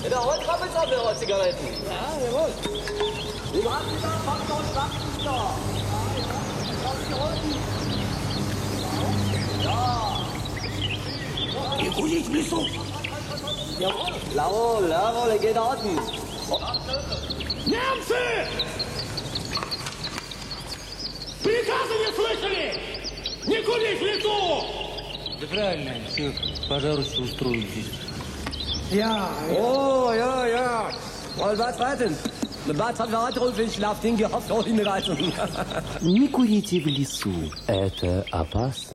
Ja, heute haben wir jetzt auch Zigaretten. Ja, jawohl. Die warten da, fahren da und schlachten da. Ja. Ihr kурить в лесу. Jawohl, jawohl, geht orten. Немцы! Приказы не слышали! Не курить в лесу! Да правильно, все пожару устроят здесь. Ja, Oh, ja, ja. Und was warten? Was hat weiter ich schlaf den gehofft auch hinreißen. Не курите в лесу. Это опасно.